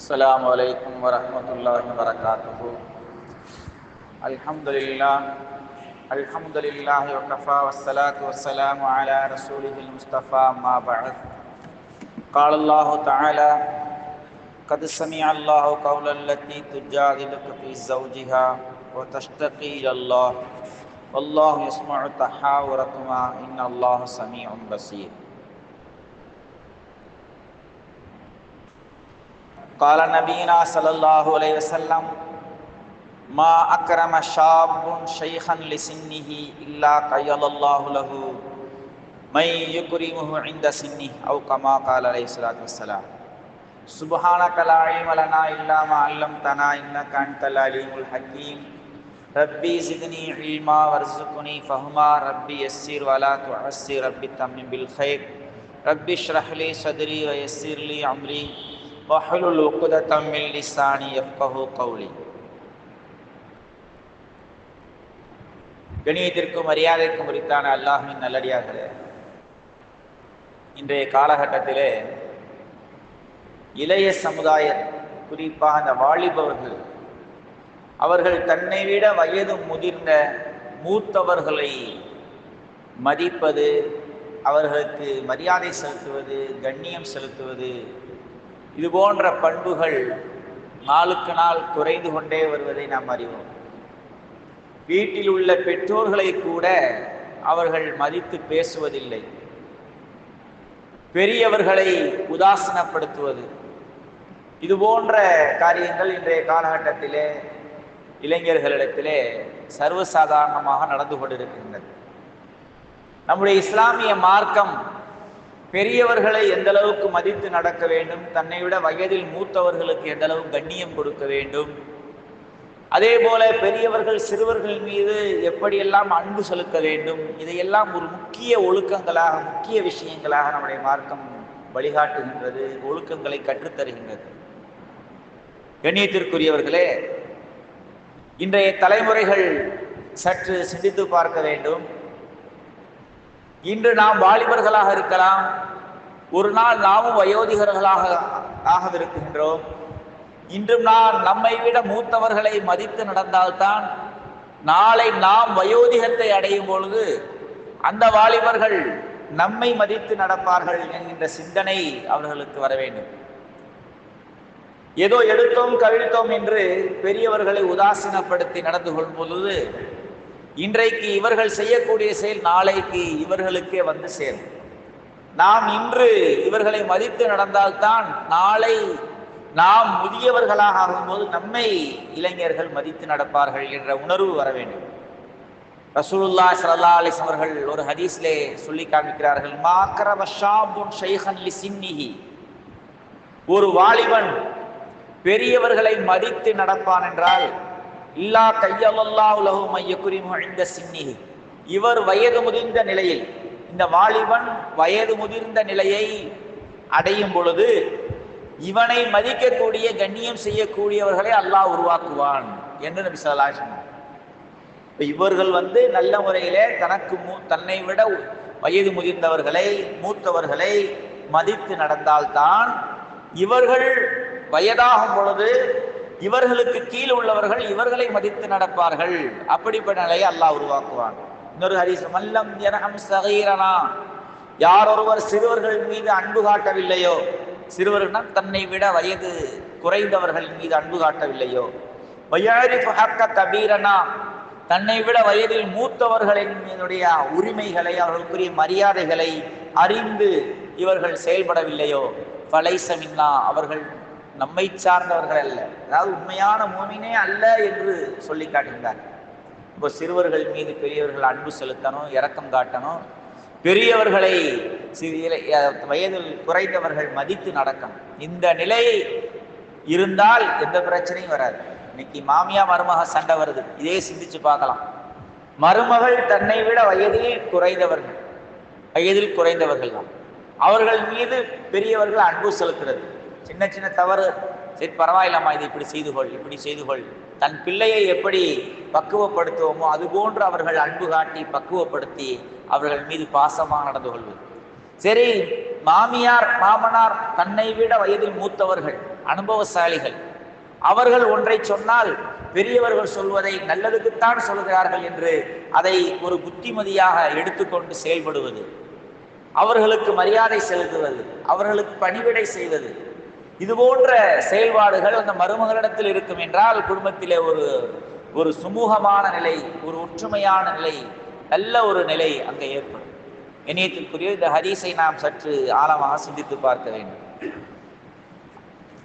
السلام عليكم ورحمة الله وبركاته. الحمد لله وكفى والصلاة والسلام على رسوله المصطفى ما بعد. قال الله تعالى: قد سمع الله قول التي تجادلك في زوجها وتشتكي إلى الله والله يسمع تحاوركما إن الله سميع بصير. قال نبينا صلى الله عليه وسلم: ما أكرم شاب شيخا لسنه إلا قيل الله له من يكرمه عند سنه أو كما قال عليه الصلاة والسلام. سبحانك لا علم لنا إلا ما علمتنا إنك أنت العليم الحكيم. ربي زدني علما وارزقني فهما. ربي يسر ولا تعسر. ربي تمم بالخير. ربي اشرح لي صدري ويسر لي أمري وحلل عقدة من لساني يفقهوا قولي. கணியத்திற்கும் மரியாதைக்கும் உரித்தான அல்லாஹ்வின் நல்லடியார்களே, இன்றைய காலகட்டத்திலே இளைய சமுதாய, குறிப்பாக அந்த வாலிபவர்கள், அவர்கள் தன்னை விட வயது முதிர்ந்த மூத்தவர்களை மதிப்பது, அவர்களுக்கு மரியாதை செலுத்துவது, கண்ணியம் செலுத்துவது, இது போன்ற பண்புகள் நாளுக்கு நாள் குறைந்து கொண்டே வருவதை நாம் அறிவோம். வீட்டில் உள்ள பெற்றோர்களை கூட அவர்கள் மதித்து பேசுவதில்லை. பெரியவர்களை உதாசீனப்படுத்துவது, இது போன்ற காரியங்கள் இன்றைய காலகட்டத்திலே இளைஞர்களிடத்திலே சர்வசாதாரணமாக நடந்து கொண்டிருக்கின்றது. நம்முடைய இஸ்லாமிய மார்க்கம் பெரியவர்களை எந்த அளவுக்கு மதித்து நடக்க வேண்டும், தன்னை விட வயதில் மூத்தவர்களுக்கு எந்த அளவு கண்ணியம் கொடுக்க வேண்டும், அதே போல பெரியவர்கள் சிறுவர்கள் மீது எப்படியெல்லாம் அன்பு செலுத்த வேண்டும், இதையெல்லாம் ஒரு முக்கிய ஒழுக்கங்களாக, முக்கிய விஷயங்களாக நம்முடைய மார்க்கம் வழிகாட்டுகின்றது, ஒழுக்கங்களை கற்றுத்தருகின்றது. கண்ணியத்திற்குரியவர்களே, இன்றைய தலைமுறைகள் சற்று சிந்தித்து பார்க்க வேண்டும். இன்று நாம் வாலிபர்களாக இருக்கலாம், ஒரு நாள் நாமும் வயோதிகர்களாக ஆகவிருக்கின்றோம். இன்றும் நம்மை விட மூத்தவர்களை மதித்து நடந்தால்தான் நாளை நாம் வயோதிகத்தை அடையும் பொழுது அந்த வாலிபர்கள் நம்மை மதித்து நடப்பார்கள் என்கின்ற சிந்தனை அவர்களுக்கு வர வேண்டும். ஏதோ எடுத்தோம் கவிழ்த்தோம் என்று பெரியவர்களை உதாசீனப்படுத்தி நடந்து கொள்ளும் பொழுது இன்றைக்கு இவர்கள் செய்யக்கூடிய செயல் நாளைக்கு இவர்களுக்கே வந்து சேரும். நாம் இன்று இவர்களை மதித்து நடந்தால்தான் நாளை நாம் முதியவர்களாக ஆகும்போது நம்மை இளைஞர்கள் மதித்து நடப்பார்கள் என்ற உணர்வு வர வேண்டும். ரசூலுல்லாஹி ஸல்லல்லாஹு அலைஹி வஸல்லம் அவர்கள் ஒரு ஹதீஸிலே சொல்லி காண்பிக்கிறார்கள்: மா அக்ரம ஷாபுன் ஷைஹன் லிசின்னிஹி. ஒரு வாலிபன் பெரியவர்களை மதித்து நடப்பான் என்றால் இல்லா கையல்லாஹு லஹு மையகுரிமு இன்த சின்னிஹி. இவர் வயது முதிர்ந்த நிலையில், இந்த வாலிபன் வயது முதிர்ந்த நிலையை அடையும் பொழுது இவனை மதிக்கக்கூடிய, கண்ணியம் செய்யக்கூடியவர்களை அல்லாஹ் உருவாக்குவான் என்று நபி ஸல்லல்லாஹு அலைஹி வஸல்லம். இவர்கள் நல்ல முறையிலே தன்னை விட வயது முதிர்ந்தவர்களை, மூத்தவர்களை மதித்து நடந்தால்தான் இவர்கள் வயதாகும் பொழுது இவர்களுக்கு கீழ் உள்ளவர்கள் இவர்களை மதித்து நடப்பார்கள். அப்படிப்பட்ட நிலையை அல்லாஹ் உருவாக்குவான். இன்னொரு ஹதீஸ்: மல்லம் யர்ஹம் ஸகீரனா. யார் ஒருவர் சிறுவர்கள் மீது அன்பு காட்டவில்லையோ, சிறுவர்கள் தன்னை விட வயது குறைந்தவர்கள் மீது அன்பு காட்டவில்லையோ, வயரிஃபு ஹக்க கபீரனா, தன்னை விட வயதில் மூத்தவர்களின் மீதுடைய உரிமைகளை, அவர்களுக்குரிய மரியாதைகளை அறிந்து இவர்கள் செயல்படவில்லையோ, ஃபலைஸ மின்னா, அவர்கள் நம்மை சார்ந்தவர்கள் அல்ல, அதாவது உண்மையான மூமினே அல்ல என்று சொல்லி காட்டுகிறார். இப்போ சிறுவர்கள் மீது பெரியவர்கள் அன்பு செலுத்தணும், இரக்கம் காட்டணும், பெரியவர்களை வயதில் குறைந்தவர்கள் மதித்து நடக்கணும். இந்த நிலை இருந்தால் எந்த பிரச்சனையும் வராது. இன்னைக்கு மாமியா மருமக சண்டை வருது, இதே சிந்திச்சு பார்க்கலாம். மருமகள் தன்னை விட வயதில் குறைந்தவர்கள் தான், அவர்கள் மீது பெரியவர்கள் அன்பு செலுத்துறது. சின்ன சின்ன தவறு, சரி பரவாயில்லம்மா, இது இப்படி செய்து கொள். தன் பிள்ளையை எப்படி பக்குவப்படுத்துவோமோ அதுபோன்று அவர்கள் அன்பு காட்டி பக்குவப்படுத்தி அவர்கள் மீது பாசமாக நடந்து கொள்வது. சரி, மாமியார் மாமனார் தன்னை விட வயதில் மூத்தவர்கள், அனுபவசாலிகள். அவர்கள் ஒன்றை சொன்னால் பெரியவர்கள் சொல்வதை நல்லதுக்குத்தான் சொல்கிறார்கள் என்று அதை ஒரு புத்திமதியாக எடுத்துக்கொண்டு செயல்படுவது, அவர்களுக்கு மரியாதை செலுத்துவது, அவர்களுக்கு பணிவிடை செய்வது, இது போன்ற செயல்பாடுகள் அந்த மருமகளிடத்தில் இருக்கும் என்றால் குடும்பத்திலே ஒரு சுமூகமான நிலை, ஒரு ஒற்றுமையான நிலை, நல்ல ஒரு நிலை அங்கே ஏற்படும். இணையத்திற்குரிய இந்த ஹதீஸை நாம் சற்று ஆழமாக சிந்தித்து பார்க்க வேண்டும்.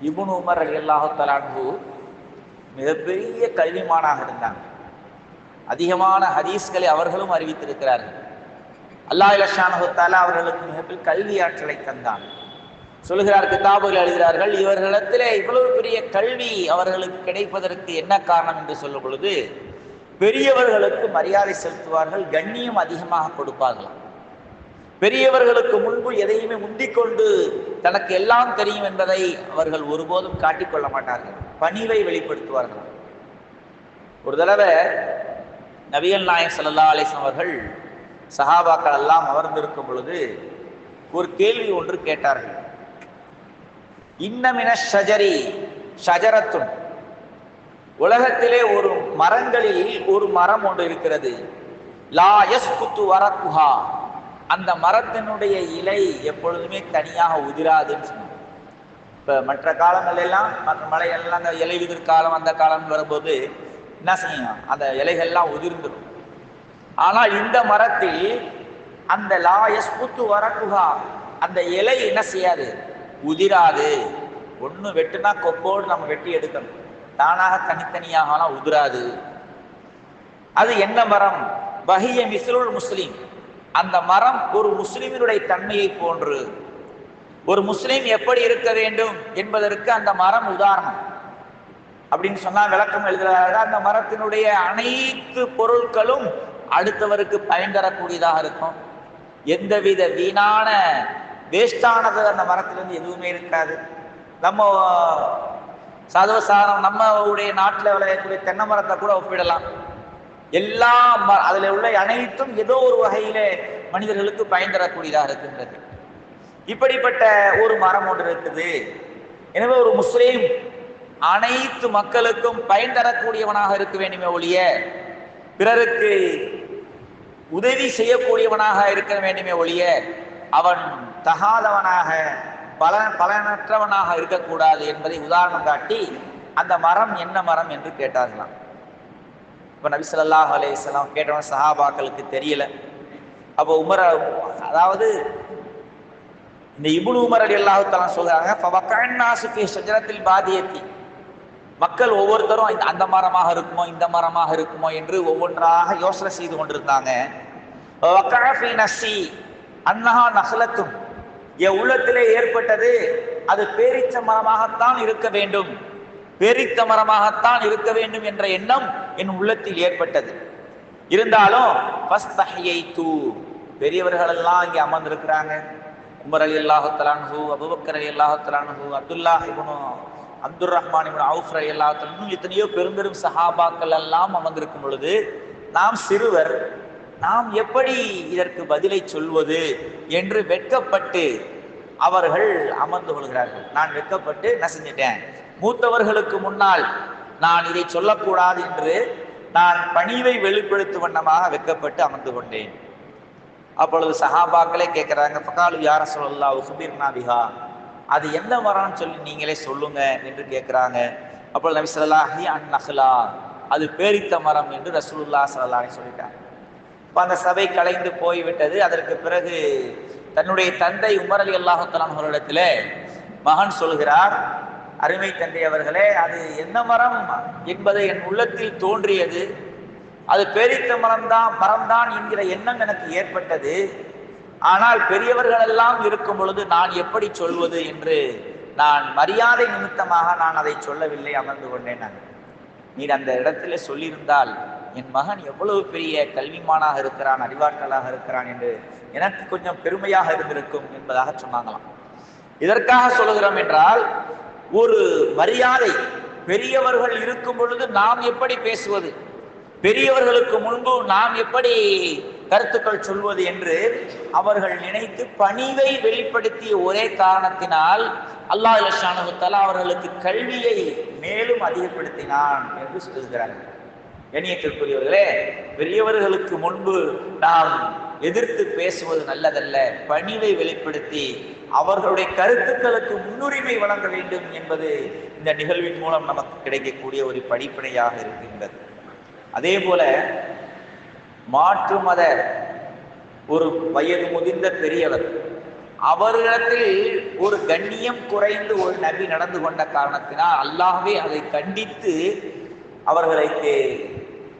இப்னு உமர் ரலியல்லாஹு தஆலா அன்ஹு மிகப்பெரிய கல்விமானாக இருந்தாங்க. அதிகமான ஹதீஸ்களை அவர்களும் அறிவித்திருக்கிறார்கள். அல்லாஹ் ஸுப்ஹானஹு வ தஆலா அவர்களுக்கு மிகப்பெரிய கல்வி ஆற்றலை தந்தான். சொல்லுகிறார், கிதாபுகள் எழுதுகிறார்கள், இவர்களிடத்திலே இவ்வளவு பெரிய கல்வி அவர்களுக்கு கிடைப்பதற்கு என்ன காரணம் என்று சொல்லும் பொழுது, பெரியவர்களுக்கு மரியாதை செலுத்துவார்கள், கண்ணியம் அதிகமாக கொடுப்பார்களாம். பெரியவர்களுக்கு முன்பு எதையுமே முந்திக்கொண்டு தனக்கு எல்லாம் தெரியும் என்பதை அவர்கள் ஒருபோதும் காட்டிக்கொள்ள மாட்டார்கள், பணிவை வெளிப்படுத்துவார்கள். ஒரு தடவை நபிகள் நாயகம் ஸல்லல்லாஹு அலைஹி வஸல்லம் அவர்கள் சஹாபாக்கள் எல்லாம் அமர்ந்திருக்கும் பொழுது ஒரு கேள்வி ஒன்று கேட்டார்கள். இன்னமின ஷஜரி ஷஜரத்துன், உலகத்திலே ஒரு மரங்களில் ஒரு மரம் ஒன்று இருக்கிறது, லா யஸ்குத்து வரக்குஹா, அந்த மரத்தினுடைய இலை எப்பொழுதுமே தனியாக உதிராதுன்னு சொன்னாங்க. இப்போ மற்ற காலங்கள் எல்லாம், மற்ற மழைகள்லாம் அந்த இலை உதிர் காலம் அந்த காலம் வரும்போது என்ன செய்யும், அந்த இலைகள்லாம் உதிர்ந்துடும். ஆனால் இந்த மரத்தில் அந்த லா யஸ்குத்து வரக்குஹா, அந்த இலை என்ன செய்யாது, உதிராது. ஒன்று வெட்டுனா கொப்போடு நம்ம வெட்டி எடுக்கணும், தானாக தனித்தனியாகலாம் உதிராது. அது என்ன மரம்? வஹிய மிஸ்லுல் முஸ்லிம், அந்த மரம் ஒரு முஸ்லிமினுடைய தன்மையை போன்று, ஒரு முஸ்லிம் எப்படி இருக்க வேண்டும் என்பதற்கு அந்த மரம் உதாரணம் அப்படின்னு சொன்னா விளக்கம் எழுதுகிறார்கள். அந்த மரத்தினுடைய அனைத்து பொருட்களும் அடுத்தவருக்கு பயன் தரக்கூடியதாக இருக்கும். எந்தவித வீணான வேஸ்டானது அந்த மரத்திலிருந்து எதுவுமே இருக்காது. நம்ம சர்வசாதாரணம் நம்மளுடைய நாட்டில் விளையக்கூடிய தென்னை மரத்தை கூட ஒப்பிடலாம். எல்லா அதில் உள்ள அனைத்தும் ஏதோ ஒரு வகையிலே மனிதர்களுக்கு பயன் தரக்கூடியதாக இருக்கின்றது. இப்படிப்பட்ட ஒரு மரம் ஒன்று இருக்குது. எனவே ஒரு முஸ்லீம் அனைத்து மக்களுக்கும் பயன் தரக்கூடியவனாக இருக்க வேண்டுமே ஒழிய பிறருக்கு உதவி செய்யக்கூடியவனாக இருக்க வேண்டுமே ஒழிய அவன் தகாதவனாக பலனற்றவனாக இருக்கக்கூடாது என்பதை உதாரணம் காட்டி அந்த மரம் என்ன மரம் என்று கேட்டார்களாம். இப்போ நபி ஸல்லல்லாஹு அலைஹி வஸல்லம் கேட்டவன் சஹாபாக்களுக்கு தெரியல. அப்போ உமர், அதாவது இந்த இப்னு உமர் ரலியல்லாஹு தஆலா சொல்றாங்க, ஃபவக்கஅன்னாஸு ஃபீ ஷஜரத்தில் பாதியத்தி, மக்கள் ஒவ்வொருத்தரும் அந்த மரமாக இருக்குமோ இந்த மரமாக இருக்குமோ என்று ஒவ்வொன்றாக யோசனை செய்து கொண்டிருந்தாங்க. வக்கஅ ஃபீ நஃப்ஸி அன்னஹா நஹ்லத்துன், என் உள்ளத்திலே ஏற்பட்டது அது பேரிச்ச மரமாகத்தான் இருக்க வேண்டும், பேரித்த மரமாகத்தான் இருக்க வேண்டும் என்ற எண்ணம் என் உள்ளத்தில் ஏற்பட்டது. இருந்தாலும் பெரியவர்கள் எல்லாம் இங்கே அமர்ந்திருக்கிறாங்க. உமர் ரலியல்லாஹு தஆலா அன்ஹு, அபூபக்கர் ரலியல்லாஹு தஆலா அன்ஹு, அப்துல்லாஹ் இப்னு அப்துர் ரஹ்மான் இப்னு அவுஃப் ரலியல்லாஹு தஆலா, இன்னும் எத்தனையோ பெரும் சஹாபாக்கள் எல்லாம் அமர்ந்திருக்கும் பொழுது நாம் சிறுவர், நாம் எப்படி இதற்கு பதிலை சொல்வது என்று வெட்கப்பட்டு அவர்கள் அமர்ந்து கொள்கிறார்கள். நான் வெட்கப்பட்டு என்ன செஞ்சிட்டேன், மூத்தவர்களுக்கு முன்னால் நான் இதை சொல்லக்கூடாது என்று நான் பணிவை வெளிப்படுத்தும் வண்ணமாக வெட்கப்பட்டு அமர்ந்து கொண்டேன். அப்பொழுது சஹாபாக்களே கேட்கிறாங்க, ஃபகாலு யா ரசூலல்லாஹ் உக்பிர்னா பிஹா, அது எந்த மரம்னு சொல்லி நீங்களே சொல்லுங்க என்று கேட்கிறாங்க. அப்பொழுது நபி ஸல்லல்லாஹு அலைஹி அன்-நஹ்லா, அது பேரித்த மரம் என்று ரசூலுல்லாஹ் ஸல்லல்லாஹு அலைஹி சொல்லிட்டாங்க. இப்போ அந்த சபை கலைந்து போய்விட்டது. அதற்கு பிறகு தன்னுடைய தந்தை உமர் ரலியல்லாஹு தஆலா அவர்களிடத்தில் மகன் சொல்கிறார், அருமை தந்தை அவர்களே, அது என்ன மரம் என்பதை என் உள்ளத்தில் தோன்றியது, அது பேரித்த மரம்தான் என்கிற எண்ணம் எனக்கு ஏற்பட்டது. ஆனால் பெரியவர்கள் எல்லாம் இருக்கும் பொழுது நான் எப்படி சொல்வது என்று நான் மரியாதை நிமித்தமாக நான் அதை சொல்லவில்லை, அமர்ந்து கொண்டேன். நீர் அந்த இடத்துல சொல்லியிருந்தால் என் மகன் எவ்வளவு பெரிய கல்விமானாக இருக்கிறான், அறிவாற்றலாக இருக்கிறான் என்று எனக்கு கொஞ்சம் பெருமையாக இருந்திருக்கும் என்பதாக சொன்னாங்களாம். இதற்காக சொல்லுகிறோம் என்றால், ஒரு மரியாதை, பெரியவர்கள் இருக்கும் பொழுது நாம் எப்படி பேசுவது, பெரியவர்களுக்கு முன்பு நாம் எப்படி கருத்துக்கள் சொல்வது என்று அவர்கள் நினைத்து பணிவை வெளிப்படுத்திய ஒரே காரணத்தினால் அல்லாஹ் ஸுப்ஹானஹு வ தஆலா அவர்களுக்கு கல்வியை மேலும் அதிகப்படுத்தினான் என்று சொல்கிறார்கள். கண்ணியத்திற்குரியவர்களே, பெரியவர்களுக்கு முன்பு நாம் எதிர்த்து பேசுவது நல்லதல்ல. பணிவை வெளிப்படுத்தி அவர்களுடைய கருத்துக்களுக்கு முன்னுரிமை வழங்க வேண்டும் என்பது இந்த நிகழ்வின் மூலம் நமக்கு கிடைக்கக்கூடிய ஒரு படிப்பினையாக இருக்கின்றது. அதே போல மாற்று மத ஒரு வயது முதிர்ந்த பெரியவர், அவர்களிடத்தில் ஒரு கண்ணியம் குறைந்து ஒரு நபி நடந்து கொண்ட காரணத்தினால் அல்லாஹ்வே அதை கண்டித்து அவர்களுக்கு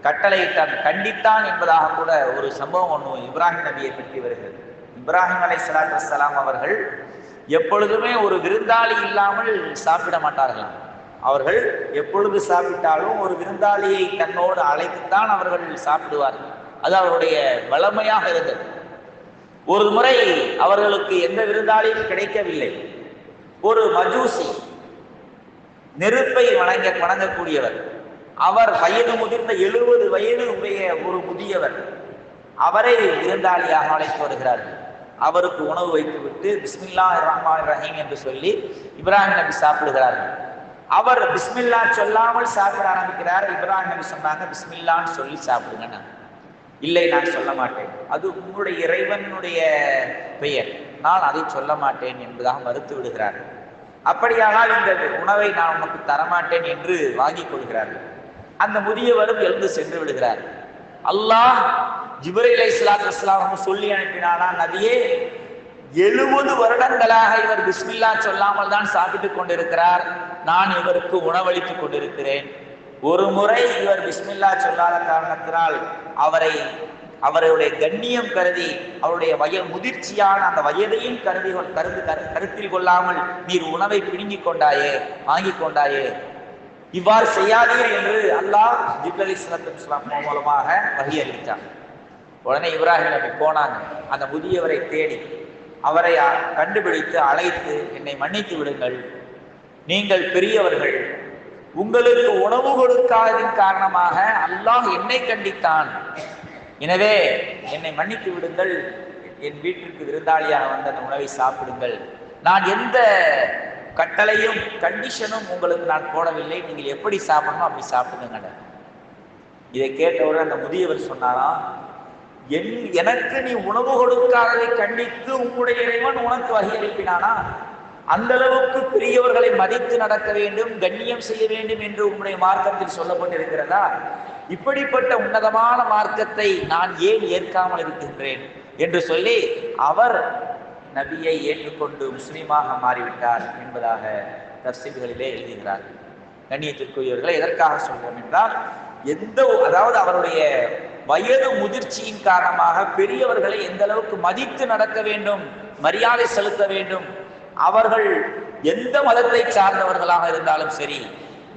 கட்டளையிட்டான், கண்டித்தான் என்பதாக கூட ஒரு சம்பவம் ஒன்று இப்ராஹிம் நபியை பற்றி வருகிறது. இப்ராஹிம் அலைஹிஸ்ஸலாத்து வஸ்ஸலாம் அவர்கள் எப்பொழுதுமே ஒரு விருந்தாளி இல்லாமல் சாப்பிட மாட்டார்களாம். அவர்கள் எப்பொழுது சாப்பிட்டாலும் ஒரு விருந்தாளியை தன்னோடு அழைத்துத்தான் அவர்கள் சாப்பிடுவார்கள். அது அவருடைய வளமையாக இருந்தது. ஒரு முறை அவர்களுக்கு எந்த விருந்தாளியும் கிடைக்கவில்லை. ஒரு மஜூசி, நெருப்பை வணங்கக்கூடியவர், அவர் வயது முதிர்ந்த 70 வயது உடைய ஒரு முதியவர், அவரை விருந்தாளியாக அழைத்து வருகிறார்கள். அவருக்கு உணவு வைத்துவிட்டு பிஸ்மில்லாஹிர் ரஹ்மானிர் ரஹீம் என்று சொல்லி இப்ராஹிம் நபி சாப்பிடுகிறார்கள். அவர் பிஸ்மில்லா சொல்லாமல் சாப்பிட ஆரம்பிக்கிறார். இப்ராஹிம் நபி சொன்னாங்க, பிஸ்மில்லான்னு சொல்லி சாப்பிடுங்க. இல்லை, நான் சொல்ல மாட்டேன், அது உங்களுடைய இறைவனுடைய பெயர், நான் அதை சொல்ல மாட்டேன் என்பதாக மறுத்து விடுகிறார்கள். அப்படியானால் இந்த உணவை நான் உனக்கு தரமாட்டேன் என்று வாங்கிக் கொள்கிறார்கள். அந்த முதியவரும் எழுந்து சென்று விடுகிறார். அல்லாஹ் ஜிப்ரீல் அலைஹிஸ்ஸலாத்து வஸ்ஸலாம் சொல்லி அனுப்பினானா, நபியே 70 வருடங்களாக இவர் பிஸ்மில்லா சொல்லாமல் தான் சாப்பிட்டுக் கொண்டிருக்கிறார், நான் இவருக்கு உணவளித்துக் கொண்டிருக்கிறேன். ஒரு முறை இவர் பிஸ்மில்லா சொல்லாத காரணத்தினால் அவருடைய கண்ணியம் கருதி, அவருடைய முதிர்ச்சியான அந்த வயதையும் கருத்தில் கொள்ளாமல் நீர் உணவை பிடுங்கிக் கொண்டாயே, வாங்கிக் கொண்டாயே, இவ்வாறு செய்யாதீர் என்று அல்லாஹ் ஜிப்ரீல் அலைஹிஸ்ஸலாத்து வஸ்ஸலாம் மூலமாக வஹி அறிவித்தார். உடனே இப்ராஹிம் நபி போனாங்க. அந்த முதியவரை தேடி அவரை கண்டுபிடித்து அழைத்து, என்னை மன்னித்து விடுங்கள், நீங்கள் பெரியவர்கள், உங்களுக்கு உணவு கொடுக்காததின் காரணமாக அல்லாஹ் என்னை கண்டித்தான், எனவே என்னை மன்னித்து விடுங்கள், என் வீட்டிற்கு விருந்தாளியாக வந்த அந்த உணவை சாப்பிடுங்கள், நான் எந்த கட்டளையும் கண்டிஷனும் உங்களுக்கு நான் போடவில்லை, நீங்கள் எப்படி சாப்பிடணும் அப்படி சாப்பிடுங்க. இதை கேட்டவுடன் அந்த முதியவர் சொன்னாராம், எனக்கு நீ உணவு கொடுக்காததை கண்டித்து உங்களுடைய இறைவன் உனக்கு வகை அனுப்பினானா? அந்த அளவுக்கு பெரியவர்களை மதித்து நடக்க வேண்டும், கண்ணியம் செய்ய வேண்டும் என்று உங்களுடைய மார்க்கத்தில் சொல்லப்பட்டிருக்கிறதா? இப்படிப்பட்ட உன்னதமான மார்க்கத்தை நான் ஏன் ஏற்காமல் இருக்கின்றேன் என்று சொல்லி அவர் நபியை ஏற்றுக்கொண்டு முஸ்லீமாக மாறிவிட்டார் என்பதாக தஃசீர்களிலே எழுதுகிறார். கண்ணியத்திற்குரியவர்களை எதற்காக சொல்கிறோம் என்றால், அதாவது அவருடைய வயது முதிர்ச்சியின் காரணமாக பெரியவர்களை எந்த அளவுக்கு மதித்து நடக்க வேண்டும், மரியாதை செலுத்த வேண்டும். அவர்கள் எந்த மதத்தை சார்ந்தவர்களாக இருந்தாலும் சரி,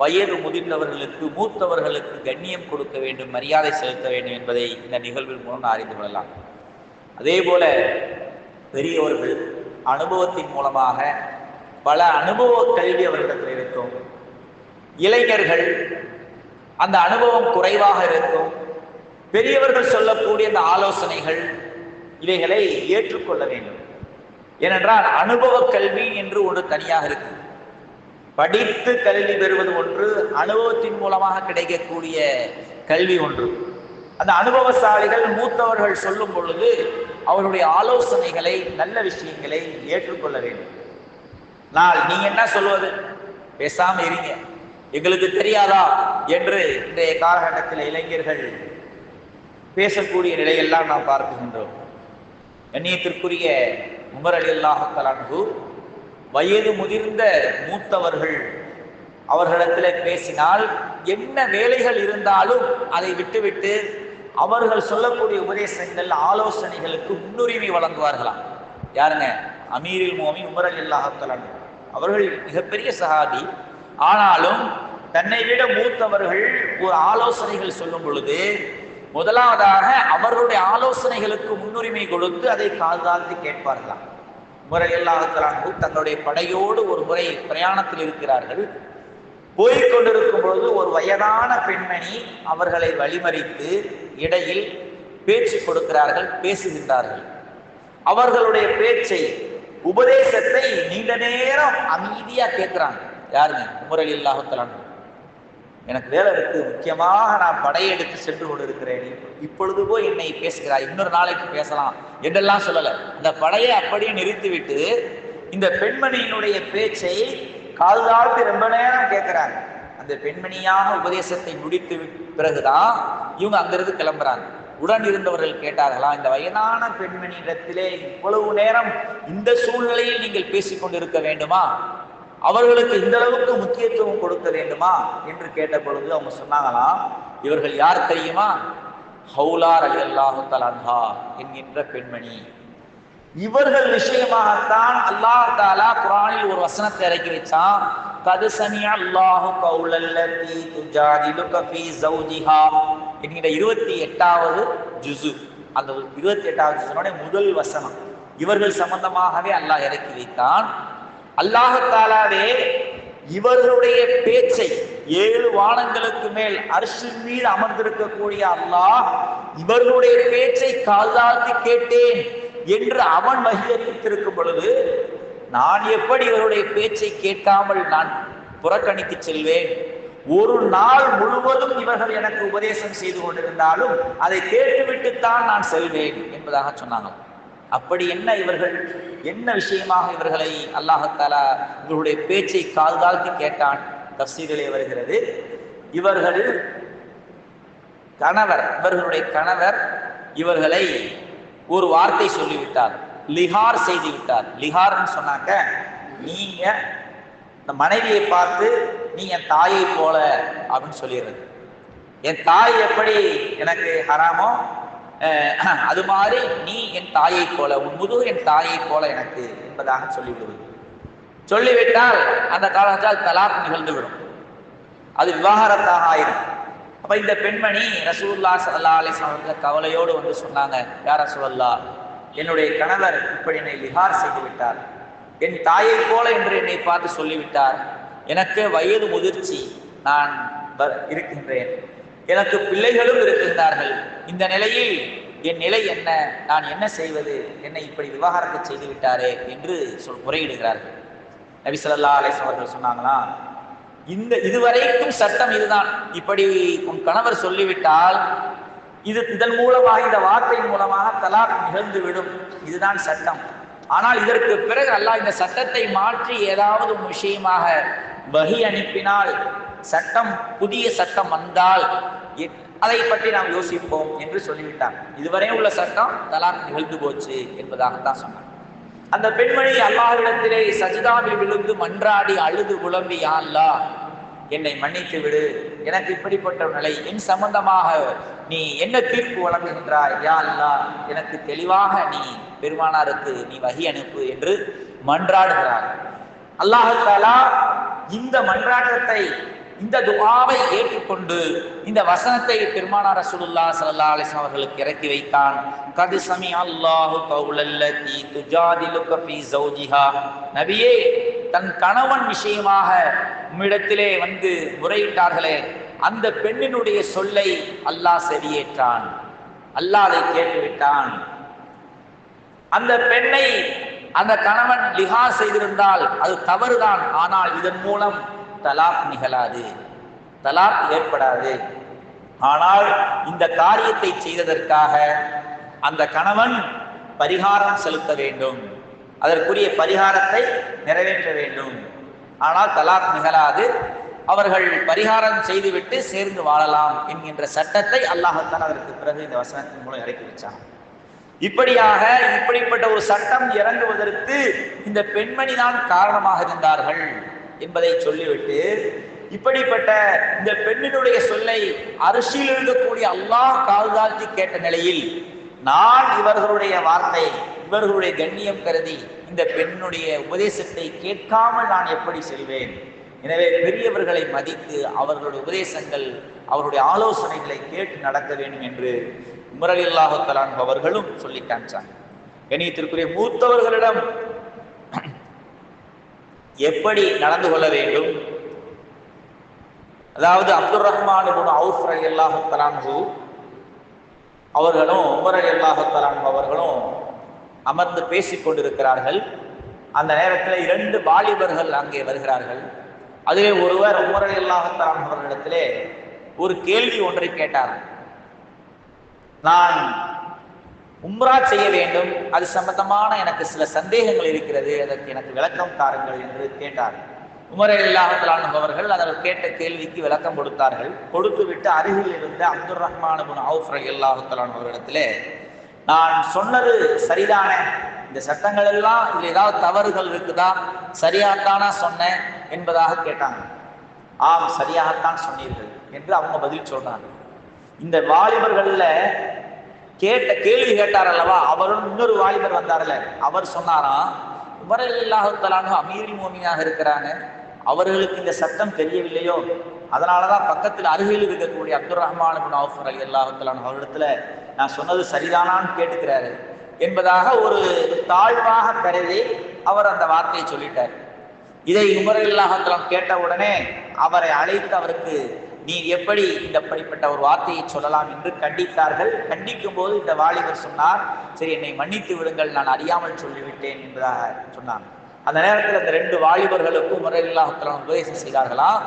வயது முதிர்ந்தவர்களுக்கு, மூத்தவர்களுக்கு கண்ணியம் கொடுக்க வேண்டும், மரியாதை செலுத்த வேண்டும் என்பதை இந்த நிகழ்வின் மூலம் அறிந்து கொள்ளலாம். அதே போல பெரியவர்கள் அனுபவத்தின் மூலமாக பல அனுபவ கல்வி அவர்களிடத்தில் இருக்கும். இளைஞர்கள் அந்த அனுபவம் குறைவாக இருக்கும். பெரியவர்கள் சொல்லக்கூடிய அந்த ஆலோசனைகள், இவைகளை ஏற்றுக்கொள்ள வேண்டும். ஏனென்றால் அனுபவ கல்வி என்று ஒன்று தனியாக இருக்கு. படித்து கல்வி பெறுவது ஒன்று, அனுபவத்தின் மூலமாக கிடைக்கக்கூடிய கல்வி ஒன்று. அந்த அனுபவசாலிகள், மூத்தவர்கள் சொல்லும் பொழுது அவருடைய ஆலோசனைகளை, நல்ல விஷயங்களை ஏற்றுக்கொள்ள வேண்டும். நீங்க என்ன சொல்வது, பேசாம இருங்க, எங்களுக்கு தெரியாதா என்று இன்றைய காலகட்டத்தில் இளைஞர்கள் பேசக்கூடிய நிலையெல்லாம் நாம் பார்க்கின்றோம். கண்ணியத்திற்குரிய உமர் ரலியல்லாஹு தஆலா அன்ஹு வயது முதிர்ந்த மூத்தவர்கள் அவர்களிடத்தில் பேசினால் என்ன வேலைகள் இருந்தாலும் அதை விட்டுவிட்டு அவர்கள் சொல்லக்கூடிய உபதேசங்கள், ஆலோசனைகளுக்கு முன்னுரிமை வழங்குவார்களாம். யாருங்க? அமீருல் மோமினீன் உமர் ரலியல்லாஹு தஆலா அன்ஹு அவர்கள் மிகப்பெரிய சஹாபி. ஆனாலும் தன்னை விட மூத்தவர்கள் ஒரு ஆலோசனைகள் சொல்லும் பொழுது முதலாவதாக அவர்களுடைய ஆலோசனைகளுக்கு முன்னுரிமை கொடுத்து அதை காதாழ்த்தி கேட்பார்களாம். உமர் ரலியல்லாஹு தஆலா அன்ஹு தங்களுடைய படையோடு ஒரு முறை பிரயாணத்தில் இருக்கிறார்கள். போய்கொண்டிருக்கும் பொழுது ஒரு வயதான பெண்மணி அவர்களை வழிமறித்து இடையில் பேச்சு கொடுக்கிறார்கள், பேசுகின்றார்கள். அவர்களுடைய பேச்சை, உபதேசத்தை நீண்ட நேரம் அமைதியா கேட்கிறாங்க. யாருங்க? உமர் ரலியல்லாஹு தஆலா. எனக்கு வேலை இருக்கு, முக்கியமாக நான் படையெடுத்து சென்று கொண்டு இருக்கிறேன், இப்பொழுது போய் என்னை பேசுகிறாய், இன்னொரு நாளைக்கு பேசலாம் என்றெல்லாம் சொல்லலை. இந்த படையை அப்படியே நிறுத்திவிட்டு இந்த பெண்மணியினுடைய பேச்சை கால்தாழ்த்தி ரொம்ப நேரம் கேட்கிறாங்க. அந்த பெண்மணியாக உபதேசத்தை முடித்து பிறகுதான் இவங்க அங்கிருந்து கிளம்புறாங்க. உடன் இருந்தவர்கள் கேட்டார்களா, இந்த வயதான பெண்மணியிடத்திலே இவ்வளவு நேரம் இந்த சூழ்நிலையில் நீங்கள் பேசிக்கொண்டிருக்க வேண்டுமா, அவர்களுக்கு இந்த அளவுக்கு முக்கியத்துவம் கொடுக்க வேண்டுமா என்று கேட்ட பொழுது அவங்க சொன்னாங்களாம், இவர்கள் யார் தெரியுமா? ஹவுலா ரலியல்லாஹு தஆலா அன்ஹா என்கின்ற பெண்மணி. இவர்கள் விஷயமாகத்தான் அல்லாஹ் தஆலா குர்ஆனில் ஒரு வசனத்தை இறக்கி வச்சான். கத் சமிஅ அல்லாஹு கௌலல்லதி துஜாதிலுக ஃபீ ஜௌஜிஹா என்கிற 28வது ஜுஸு. அந்த 28வது ஜுஸுனுடைய முதல் வசனம் இவர்கள் சம்பந்தமாகவே அல்லாஹ் இறக்கி வைத்தான். அல்லாஹ் தஆலாவே இவர்களுடைய பேச்சை 7 வானங்களுக்கு மேல் அர்ஷின் மீது அமர்ந்திருக்கக்கூடிய அல்லாஹ் இவர்களுடைய பேச்சை காதாழ்த்தி கேட்டேன் என்று அவன் வஹியறிவித்திருக்கும் பொழுது நான் எப்படி இவருடைய பேச்சை கேட்காமல் நான் புறக்கணித்து செல்வேன்? ஒரு நாள் முழுவதும் இவர்கள் எனக்கு உபதேசம் செய்து கொண்டிருந்தாலும் அதை கேட்டுவிட்டுத்தான் நான் செல்வேன் என்பதாக சொன்னாங்க. அப்படி என்ன இவர்கள், என்ன விஷயமாக இவர்களை அல்லாஹ் தஆலா இவர்களுடைய பேச்சை காதாழ்த்தி கேட்டான்? தஃசீரிலே வருகிறது, இவர்களுடைய கணவர் இவர்களை ஒரு வார்த்தை சொல்லிவிட்டார், லிஹார் செய்து விட்டார். லிஹார்னு சொன்னாக்க, நீங்க இந்த மனைவியை பார்த்து நீ என் தாயை போல அப்படின்னு சொல்லிடுறது. என் தாய் எப்படி எனக்கு ஹராமோ அது மாதிரி நீ என் தாயை போல, உன் முதுகு என் தாயை போல எனக்கு என்பதாக சொல்லிவிடுவது. சொல்லிவிட்டால் அந்த காலத்தால் தலாக் நிகழ்ந்துவிடும், அது விவாகரத்தாக ஆயிடும். அப்ப இந்த பெண்மணி ரசூலுல்லாஹி ஸல்லல்லாஹு அலைஹி வஸல்லம் அவர்கள் கவலையோடு வந்து சொன்னாங்க, யா ரசூலல்லாஹ், என்னுடைய கணவர் இப்படி என்னை லிஹார் செய்து விட்டார், என் தாயை போல என்று என்னை பார்த்து சொல்லிவிட்டார், எனக்கு வயது முதிர்ச்சி, நான் இருக்கின்றேன், எனக்கு பிள்ளைகளும் இருக்கின்றார்கள், இந்த நிலையில் என் நிலை என்ன, நான் என்ன செய்வது, என்னை இப்படி விவாகரத்து செய்து விட்டாரே என்று முறையிடுகிறார்கள். நபி ஸல்லல்லாஹு அலைஹி வஸல்லம் அவர்கள் சொன்னாங்களா, இதுவரைக்கும் சட்டம் இதுதான், இப்படி உன் கணவர் சொல்லிவிட்டால் இதன் மூலமாக, இந்த வார்த்தையின் மூலமாக தலாக் நிகழ்ந்துவிடும், இதுதான் சட்டம். ஆனால் இதற்கு பிறகு அல்லாஹ் இந்த சட்டத்தை மாற்றி ஏதாவது விஷயமாக வஹி அனுப்பினால், சட்டம் புதிய சட்டம் வந்தால் அதை பற்றி நாம் யோசிப்போம் என்று சொல்லிவிட்டார். இதுவரை உள்ள சட்டம் தலாக் நிகழ்ந்து போச்சு என்பதாகத்தான் சொன்னார். அந்த பெண்மணி அல்லாஹ்விடத்திலே சஜிதாவில் விழுந்து மன்றாடி அழுது புலம்பி, யா அல்லாஹ், என்னை மன்னித்து விடு, எனக்கு இப்படிப்பட்ட நிலை, என் சம்பந்தமாக நீ என்ன தீர்ப்பு வழங்குகின்றாய், யா அல்லாஹ், எனக்கு தெளிவாக நீ பெருமானாருக்கு நீ வஹி அனுப்பு என்று மன்றாடுகிறார். அல்லாஹ் தஆலா இந்த மன்றாட்டத்தை, இந்த துஆவை ஏற்றுக்கொண்டு இந்த வசனத்தை பெருமானார் ரசூலுல்லாஹி ஸல்லல்லாஹு அலைஹி வஸல்லம் அவர்களுக்கு இறக்கி வைத்தான். கத் சமிஅ அல்லாஹு கௌலல்லதி துஜாதிலுக ஃபீ ஜௌஜிஹா, நபியே, தன் கணவன் விஷயமாக உம்மிடத்திலே வந்து முறையிட்டார்களே, அந்த பெண்ணினுடைய சொல்லை அல்லாஹ் செவியேற்றான், அல்லாஹ் அதை கேட்டுவிட்டான். அந்த பெண்ணை அந்த கணவன் லிஹார் செய்திருந்தால் அது தவறுதான், ஆனால் இதன் மூலம் தலாக் நிகழாது, தலாக் ஏற்படாது. ஆனால் இந்த காரியத்தை செய்ததற்காக அந்த கணவன் பரிகாரம் செலுத்த வேண்டும், அதற்குரிய பரிகாரத்தை நிறைவேற்ற வேண்டும். ஆனால் தலாக் நிகழாது, அவர்கள் பரிகாரம் செய்துவிட்டு சேர்ந்து வாழலாம் என்கின்ற சட்டத்தை அல்லாஹ் தஆலா அதற்கு பிறகு இந்த வசனத்தின் மூலம் இறக்கி வச்சான். இப்படிப்பட்ட ஒரு சட்டம் இறங்குவதற்கு இந்த பெண்மணி தான் காரணமாக இருந்தார்கள் என்பதை சொல்லிவிட்டு, இப்படிப்பட்ட இந்த பெண்ணினுடைய சொல்லை அரிசியில் இருக்கக்கூடிய அல்லாஹ் கால்தாழ்த்தி கேட்ட நிலையில், நான் இவர்களுடைய வார்த்தை, இவர்களுடைய கண்ணியம் கருதி இந்த பெண்ணுடைய உபதேசத்தை கேட்காமல் நான் எப்படி செல்வேன்? எனவே பெரியவர்களை மதித்து அவர்களுடைய உபதேசங்கள், அவருடைய ஆலோசனைகளை கேட்டு நடக்க வேண்டும் என்று உமர் ரலியல்லாஹு தஆலா அவர்களும் சொல்லி காமிச்சாங்க. கண்ணியத்திற்குரிய மூத்தவர்களிடம் எப்படி நடந்து கொள்ள வேண்டும்? அதாவது அப்துர் ரஹ்மான் இப்னு அவுஃப் ரலியல்லாஹு தஆலா அவர்களும் உமர் ரலியல்லாஹு தஆலா அவர்களும் அமர்ந்து பேசிக் கொண்டிருக்கிறார்கள். அந்த நேரத்தில் 2 வாலிபர்கள் அங்கே வருகிறார்கள். அதிலே ஒருவர் உமர் ரலியல்லாஹு தஆலா அவர்களிடத்திலே ஒரு கேள்வி ஒன்றை கேட்டார். நான் உம்ரா செய்ய வேண்டும், அது சம்பந்தமான எனக்கு சில சந்தேகங்கள் இருக்கிறது, அதற்கு எனக்கு விளக்கம் தாருங்கள் என்று கேட்டார். உமர் ரலியல்லாஹு தஆலா அவர்கள் அதற்கு கேட்ட கேள்விக்கு விளக்கம் கொடுத்தார்கள். கொடுத்துவிட்டு அருகில் இருந்த அப்துர் ரஹ்மான் இப்னு அவுஃப் ரலியல்லாஹு தஆலா அவர்களிடத்திலே, நான் சொன்னது சரிதானே, இந்த சட்டங்கள் எல்லாம் இதுல ஏதாவது தவறுகள் இருக்குதா, சரியாகத்தானா சொன்னேன் என்பதாக கேட்டாங்க. ஆம், சரியாகத்தான் சொன்னீர்கள் என்று அவங்க பதில் சொல்றாங்க. இந்த வாலிபர்கள்ல கேள்வி கேட்டார் அல்லவா, அவரும் இன்னொரு வாலிபர் வந்தார்ல, அவர் சொன்னாராம், உமர் ரலியல்லாஹு தஆலா அமீருல் முஃமினீனாக இருக்கிறாங்க, அவர்களுக்கு இந்த சட்டம் தெரியவில்லையோ, அதனாலதான் பக்கத்தில் அருகில் இருக்கக்கூடிய அப்துர் ரஹ்மான் இப்னு அவுஃப் ரலியல்லாஹு தஆலா அவரிடத்துல நான் சொன்னது சரிதானான்னு கேட்டுக்கிறாரு என்பதாக ஒரு தாழ்வாக கருதி அவர் அந்த வார்த்தையை சொல்லிட்டார். இதை உமர் ரலியல்லாஹு தஆலா கேட்ட உடனே அவரை அழைத்து அவருக்கு நீ எப்படி இப்படிப்பட்ட ஒரு வார்த்தையை சொல்லலாம் என்று கண்டித்தார்கள். கண்டிக்கும் போது இந்த வாலிபர் சொன்னார், சரி என்னை மன்னித்து விடுங்கள், நான் அறியாமல் சொல்லிவிட்டேன் என்பதாக சொன்னார். அந்த நேரத்தில் அந்த 2 வாலிபர்களுக்கும் உமர் ரலியல்லாஹு தஆலா உபதேசம் செய்தார்களாம்,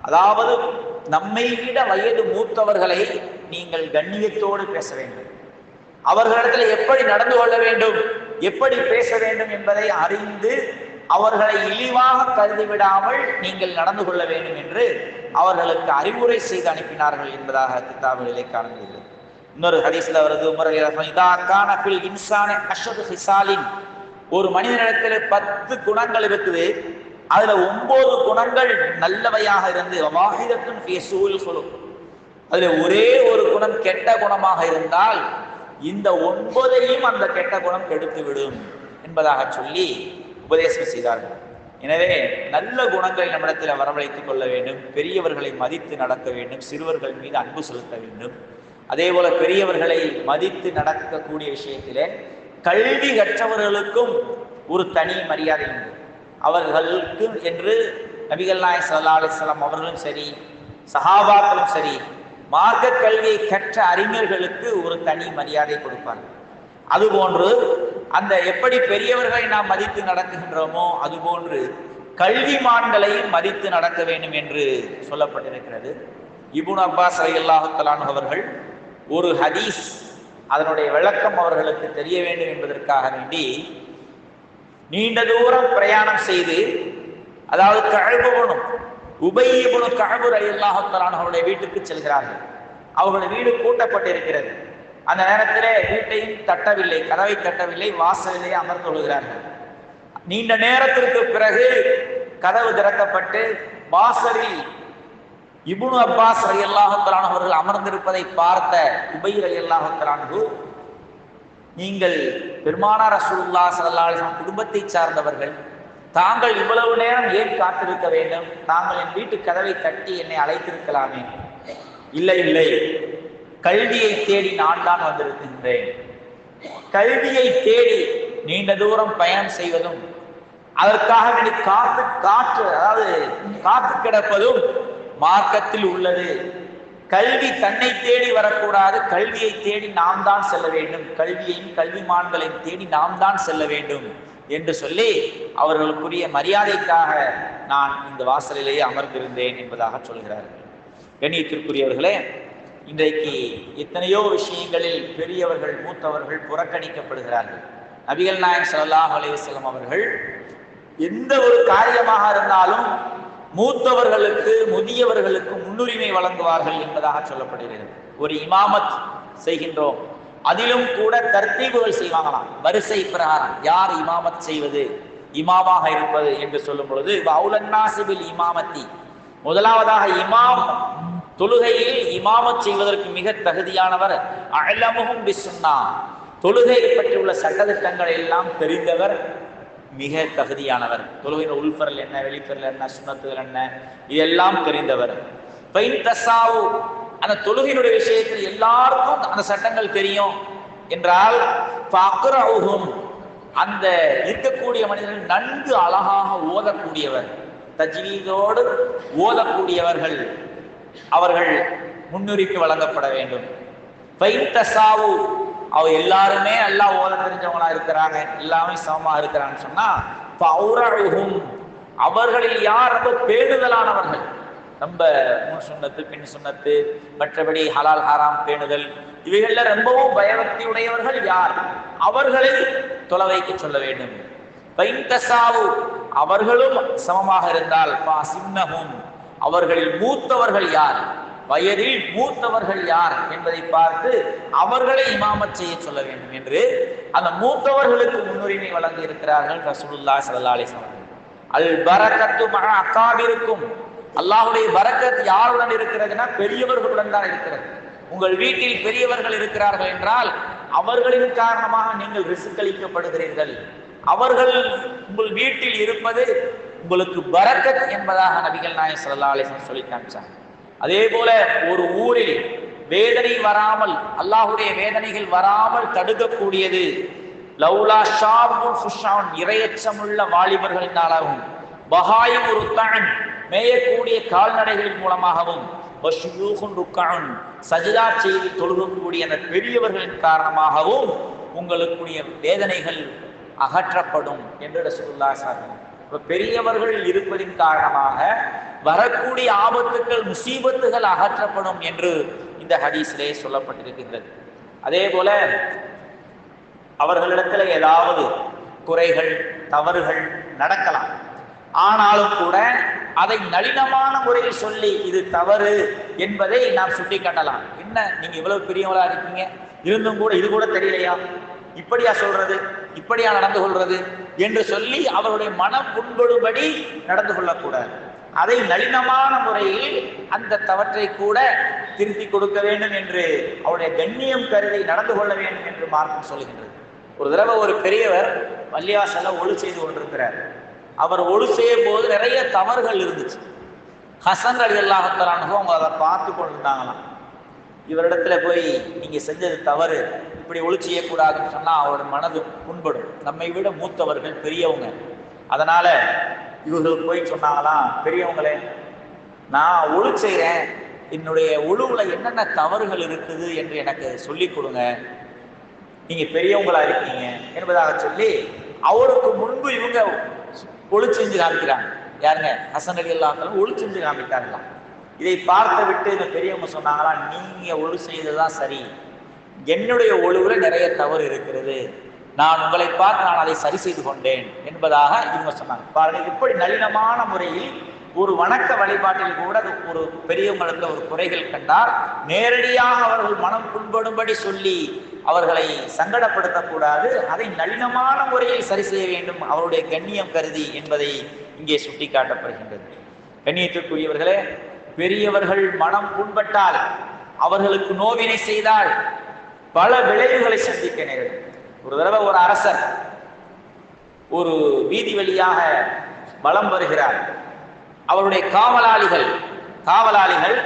அதாவது நம்மை விட வயது மூத்தவர்களை நீங்கள் கண்ணியத்தோடு பேச வேண்டும், அவர்களிடத்தில் எப்படி நடந்து கொள்ள வேண்டும், எப்படி பேச வேண்டும் என்பதை அறிந்து அவர்களை இழிவாக கருதிவிடாமல் நீங்கள் நடந்து கொள்ள வேண்டும் என்று அவர்களுக்கு அறிவுரை செய்து அனுப்பினார்கள் என்பதாக கிதாபுகளிலே காணப்படுகிறது. இன்னொரு ஹதீஸ்ல வருது, உமர் ஒரு மனிதனிடத்தில் 10 குணங்கள் இருக்குது, அதுல 9 குணங்கள் நல்லவையாக இருந்து அதுல ஒரே ஒரு குணம் கெட்ட குணமாக இருந்தால் இந்த 9ஐயும் அந்த கெட்ட குணம் கெடுத்து விடும் என்பதாக சொல்லி உபதேசம் செய்தார்கள். எனவே நல்ல குணங்களை நம்மிடத்தில் வரவழைத்துக் கொள்ள வேண்டும், பெரியவர்களை மதித்து நடக்க வேண்டும், சிறுவர்கள் மீது அன்பு செலுத்த வேண்டும். அதே போல பெரியவர்களை மதித்து நடக்கக்கூடிய விஷயத்திலே கல்வி கற்றவர்களுக்கும் ஒரு தனி மரியாதை உண்டு. அவர்களுக்கு என்று நபிகள் நாயகம் ஸல்லல்லாஹு அலைஹி வஸல்லம் அவர்களும் சரி, சஹாபாக்களும் சரி, மார்க்க கல்வியை கற்ற அறிஞர்களுக்கு ஒரு தனி மரியாதை கொடுப்பார்கள். அதுபோன்று அந்த எப்படி பெரியவர்களை நாம் மதித்து நடக்குகின்றோமோ அதுபோன்று கல்விமான்களையும் மதித்து நடக்க வேண்டும் என்று சொல்லப்பட்டிருக்கிறது. இப்னு அப்பாஸ் ரலியல்லாஹு தஆலா அவர்கள் ஒரு ஹதீஸ், அதனுடைய விளக்கம் அவர்களுக்கு தெரிய வேண்டும் என்பதற்காக வேண்டி நீண்ட தூரம் பிரயாணம் செய்து, அதாவது உபய் இப்னு கஅப் ரலியல்லாஹு தஆலா அவருடைய வீட்டுக்கு செல்கிறார்கள். அவர்களுடைய வீடு பூட்டப்பட்டிருக்கிறது. அந்த நேரத்திலே வீட்டையும் தட்டவில்லை, கதவை தட்டவில்லை, வாசலிலே அமர்ந்து கொள்கிறார்கள். நீண்ட நேரத்திற்கு பிறகு கதவு திறக்கப்பட்டு வாசலில் இப்னு அப்பாஸ் ரலியல்லாஹு தஆலா அவர்கள் அமர்ந்திருப்பதை பார்த்த உபய் ரலியல்லாஹு தஆலா, நீங்கள் பெருமானார் ரசூலுல்லாஹி ஸல்லல்லாஹு அலைஹி வஸல்லம் குடும்பத்தை சார்ந்தவர்கள், தாங்கள் இவ்வளவு நேரம் ஏன் காத்திருக்க வேண்டும், தாங்கள் என் வீட்டு கதவை தட்டி என்னை அழைத்திருக்கலாமே. இல்லை இல்லை, கல்வியை தேடி நான் தான் வந்திருக்கின்றேன். கல்வியை தேடி நீண்ட தூரம் பயணம் செய்வதும் அதற்காக வேண்டி காத்து கிடப்பதும் மார்க்கத்தில் உள்ளது. கல்வி தன்னை தேடி வரக்கூடாது, கல்வியை தேடி நாம் தான் செல்ல வேண்டும், கல்வியையும் கல்விமான்களையும் தேடி நாம் தான் செல்ல வேண்டும் என்று சொல்லி அவர்களுக்குரிய மரியாதைக்காக நான் இந்த வாசலிலேயே அமர்ந்திருந்தேன் என்பதாக சொல்கிறார்கள். கண்ணியத்திற்குரியவர்களே, இன்றைக்கு எத்தனையோ விஷயங்களில் பெரியவர்கள் மூத்தவர்கள் புறக்கணிக்கப்படுகிறார்கள். நபிகள் நாயகம் ஸல்லல்லாஹு அலைஹி வஸல்லம் அவர்கள் எந்த ஒரு காரியமாக இருந்தாலும் மூத்தவர்களுக்கு முதியவர்களுக்கு முன்னுரிமை வழங்குவார்கள் என்பதாக சொல்லப்படுகிறது. ஒரு இமாமத் செய்கின்றோம், அதிலும் கூட தர்த்தீபுகள் செய்வாங்களாம், வரிசை பிரகாரம் யார் இமாமத் செய்வது, இமாமாக இருப்பது என்று சொல்லும் பொழுது அவுலன்னாசிபில் இமாமத்தி, முதலாவதாக இமாம் தொழுகையில் இமாமத் செய்வதற்கு மிக தகுதியானவர் அலமுஹும் பிஸ்ஸுன்னா, தொழுகையை பற்றியுள்ள சட்டதிட்டங்கள் எல்லாம் தெரிந்தவர், மிக தகுதியானவர். தொழுகையின் உள்பரல் என்ன, வெளிப்பரல் என்ன, சுன்னத்துகள் என்ன, இதெல்லாம் தெரிந்தவர். அந்த தொழுகையினுடைய விஷயத்தில் எல்லாருக்கும் அந்த சட்டங்கள் தெரியும் என்றால் அந்த இருக்கக்கூடிய மனிதர்கள் நன்கு அழகாக ஓதக்கூடியவர், தஜ்வீதோடு ஓதக்கூடியவர்கள் அவர்கள் முன்னுரிமை வழங்கப்பட வேண்டும். பைத்தசாவு அவ எல்லாருமே எல்லாம் ஓத தெரிஞ்சவங்களா இருக்கிறாங்க, எல்லாமே சமமாக இருக்கிறாங்கன்னு சொன்னா அவர்களில் யார் ரொம்ப பேணுதலானவர்கள், ரொம்ப முன் சுன்னத்து பின் சுன்னத்து மற்றபடி ஹலால் ஹராம் பேணுதல் இவைகள்ல ரொம்பவும் பயபக்தி உடையவர்கள் யார், அவர்களை தொலை வைக்க சொல்ல வேண்டும். பைந்தசாவு அவர்களும் சமமாக இருந்தால் அவர்களில் மூத்தவர்கள் யார், வயதில் மூத்தவர்கள் யார் என்பதை பார்த்து அவர்களை இமாமத் செய்ய சொல்ல வேண்டும் என்று அந்த மூத்தவர்களுக்கு முன்னுரிமை வழங்கி இருக்கிறார்கள் ரசூலுல்லாஹி ஸல்லல்லாஹு அலைஹி வஸல்லம். அல் பரக்கத்து மஅ அகாபிருக்கும், அல்லாஹ்வுடைய பரக்கத் யாருடன் இருக்கிறதுனா பெரியவர்களுடன் தான் இருக்கிறது. உங்கள் வீட்டில் பெரியவர்கள் இருக்கிறார்கள் என்றால் அவர்களின் காரணமாக நீங்கள் ரிஸ்க் அளிக்கப்படுகிறீர்கள். அவர்கள் உங்கள் வீட்டில் இருப்பது உங்களுக்கு பரக்கத் என்பதாக நபிகள் நாயகம் ஸல்லல்லாஹு அலைஹி வஸல்லம் சொல்லி காமிச்சாங்க. அதே போல ஒரு ஊரில் வேதனை வராமல், அல்லாஹ்வுடைய வேதனைகள் வராமல் தடுக்கக்கூடியது லௌலா ஷாபுன் ஃபுஷான், இரையச்சமுள்ள வாலிபர்களினாலும், பஹாயும் ருத்அன், மேயக்கூடிய கால்நடைகளின் மூலமாகவும், வஷ்யூஹுன் ருக்அன், சஜ்தா செய்து தொழுகக்கூடிய அந்த பெரியவர்களின் காரணமாகவும் உங்களுடைய வேதனைகள் அகற்றப்படும் என்று ரசூலுல்லாஹி ஸல்லல்லாஹு அலைஹி வஸல்லம். பெரியவர்கள் இருப்பதின் காரணமாக வரக்கூடிய ஆபத்துக்கள் முசீபத்துகள் அகற்றப்படும் என்று இந்த ஹதீஸிலே சொல்லப்பட்டிருக்கின்றது. அதே போல அவர்களிடத்தில் ஏதாவது குறைகள் தவறுகள் நடக்கலாம், ஆனாலும் கூட அதை நளினமான முறையில் சொல்லி இது தவறு என்பதை நாம் சுட்டி காட்டலாம். என்ன நீங்க இவ்வளவு பெரியவங்களா இருக்கீங்க, இருந்தும் கூட இது கூட தெரியலையா, இப்படியா சொல்றது, இப்படியா நடந்து கொள்றது என்று சொல்லி அவருடைய மனம் புண்படும்படி நடந்து கொள்ளக்கூடாது. அதை நளினமான முறையில் அந்த தவற்றை கூட திருத்தி கொடுக்க வேண்டும் என்று அவருடைய கண்ணியம் கருதி நடந்து கொள்ள வேண்டும் என்று மார்க்கம் சொல்லுகின்றது. ஒரு தடவை ஒரு பெரியவர் பள்ளிவாசல்ல ஒழு செய்து கொண்டிருக்கிறார். அவர் ஒழு செய்யும் போது நிறைய தவறுகள் இருந்துச்சு. ஹசன் ரலியல்லாஹு தஆலா அன்ஹு அவங்க அதை பார்த்து கொண்டிருந்தாங்களாம். இவரிடத்துல போய் நீங்க செஞ்சது தவறு, இப்படி ஒழு செய்யக்கூடாதுன்னு சொன்னா அவரோட மனது புண்படும். நம்மை விட மூத்தவர்கள் பெரியவங்க, அதனால இவர்கள் போய் சொன்னாங்களாம், பெரியவங்களே நான் ஒழு செய்கிறேன், என்னுடைய ஒழுவுல என்னென்ன தவறுகள் இருக்குது என்று எனக்கு சொல்லி கொடுங்க, நீங்க பெரியவங்களா இருக்கீங்க என்பதாக சொல்லி அவருக்கு முன்பு இவங்க ஒழு செஞ்சு காமிக்கிறாங்க. யாருங்க? ஹசன் ரலியல்லாஹு தஆலா ஒழு செஞ்சு காமித்தாங்களாம். இதை பார்த்து விட்டு இந்த பெரியவங்க சொன்னாங்களாம், நீங்க ஒழு செய்ததுதான் சரி, என்னுடைய ஒழுவுல நிறைய தவறு இருக்கிறது, நான் உங்களை பார்த்து நான் அதை சரி செய்து கொண்டேன் என்பதாக இவங்க சொன்னாங்க. பாருங்க, இப்படி நளினமான முறையில் ஒரு வணக்க வழிபாட்டில் கூட ஒரு பெரியவங்களுக்கு ஒரு குறைகள் கண்டால் நேரடியாக அவர்கள் மனம் புண்படும்படி சொல்லி அவர்களை சங்கடப்படுத்தக்கூடாது, அதை நளினமான முறையில் சரி செய்ய வேண்டும் அவருடைய கண்ணியம் கருதி என்பதை இங்கே சுட்டி காட்டப்படுகின்றது. கண்ணியத்திற்குரியவர்களே, பெரியவர்கள் மனம் புண்பட்டால், அவர்களுக்கு நோவினை செய்தால் பல விளைவுகளை சந்திக்க நேரிடும். ஒரு தடவை ஒரு அரசர் ஒரு வீதி வழியாக வலம் வருகிறார். அவருடைய காவலாளிகள்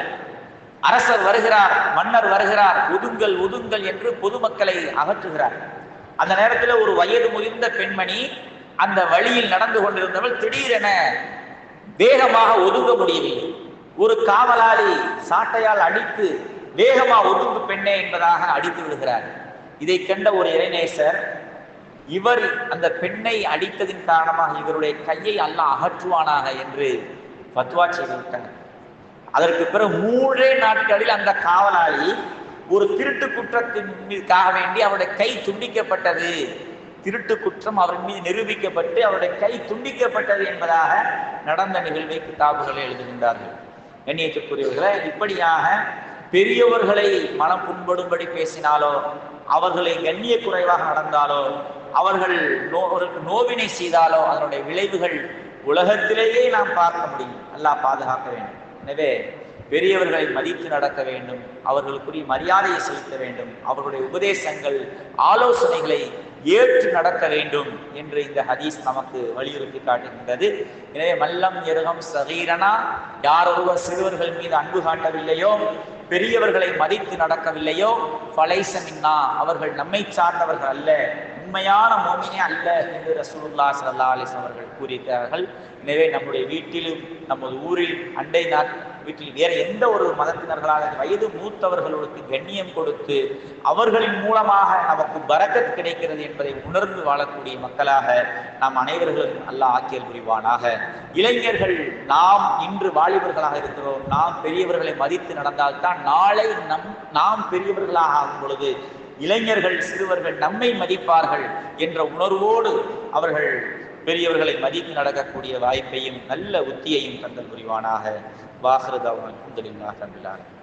அரசர் வருகிறார், மன்னர் வருகிறார், ஒதுங்கள் ஒதுங்கள் என்று பொதுமக்களை அகற்றுகிறார். அந்த நேரத்தில் ஒரு வயது முதிர்ந்த பெண்மணி அந்த வழியில் நடந்து கொண்டிருந்தவள் திடீரென வேகமாக ஒதுங்க முடியவில்லை. ஒரு காவலாளி சாட்டையால் அடித்து வேகமா ஒதுங்கு பெண்ணே என்பதாக அடித்து விடுகிறார். இதை கண்ட ஒரு இறைநேசர், இவர் அந்த பெண்ணை அடித்ததின் காரணமாக இவருடைய கையை அல்லாஹ் அகற்றுவானாக என்று ஃபத்வா செய்துவிட்டார். அதற்கு பிறகு 3 நாட்களில் அந்த காவலாளி ஒரு திருட்டு குற்றத்தின் மீதுக்காக வேண்டி அவருடைய கை துண்டிக்கப்பட்டது, திருட்டு குற்றம் அவர் மீது நிரூபிக்கப்பட்டு அவருடைய கை துண்டிக்கப்பட்டது என்பதாக நடந்த நிகழ்வை கிதாபுகளை எழுதுகின்றார்கள். கண்ணியத்திற்குரியவர்களே, இப்படியாக பெரியவர்களை மனம் புண்படும்படி பேசினாலோ, அவர்களை கண்ணிய குறைவாக நடந்தாலோ, அவர்கள் நோவினை செய்தாலோ அதனுடைய விளைவுகள் உலகத்திலேயே நாம் பார்க்க முடியும். அல்லாஹ் பாதுகாக்க வேண்டும். எனவே பெரியவர்களை மதித்து நடக்க வேண்டும், அவர்களுக்குரிய மரியாதையை செலுத்த வேண்டும், அவர்களுடைய உபதேசங்கள் ஆலோசனைகளை ஏற்று நடக்க வேண்டும் என்று இந்த ஹதீஸ் நமக்கு வலியுறுத்தி காட்டுகின்றது. எனவே மல்லம் எருகம் சகீரனா, யார் ஒருவர் சிறுவர்கள் மீது அன்பு காட்டவில்லையோ, பெரியவர்களை மதித்து நடக்கவில்லையோ, ஃபலைஸமின்னா, அவர்கள் நம்மை சார்ந்தவர்கள் அல்ல, உண்மையான மோமினே அல்ல என்று ரசூலுல்லாஹி ஸல்லல்லாஹு அலைஹி வஸல்லம் அவர்கள் கூறியிருக்கிறார்கள். எனவே நம்முடைய வீட்டிலும் நமது ஊரில் அண்டை வீட்டில் வேற எந்த ஒரு மதத்தினர்களாக வயது மூத்தவர்களுக்கு கண்ணியம் கொடுத்து அவர்களின் மூலமாக நமக்கு பரக்கத் கிடைக்கிறது என்பதை உணர்ந்து வாழக்கூடிய மக்களாக நாம் அனைவர்களும் அல்லாஹ் ஆக்கியல் புரிவானாக. இளைஞர்கள் நாம் இன்று வாலிபர்களாக இருக்கிறோம், நாம் பெரியவர்களை மதித்து நடந்தால்தான் நாளை நாம் பெரியவர்களாக ஆகும் பொழுது இளைஞர்கள் சிறுவர்கள் நம்மை மதிப்பார்கள் என்ற உணர்வோடு அவர்கள் பெரியவர்களை மதித்து நடக்கக்கூடிய வாய்ப்பையும் நல்ல உத்தியையும் தந்தல் புரிவானாக. வாஹிரு தஅவானா அல்ஹம்துலில்லாஹி ரப்பில் ஆலமீன்.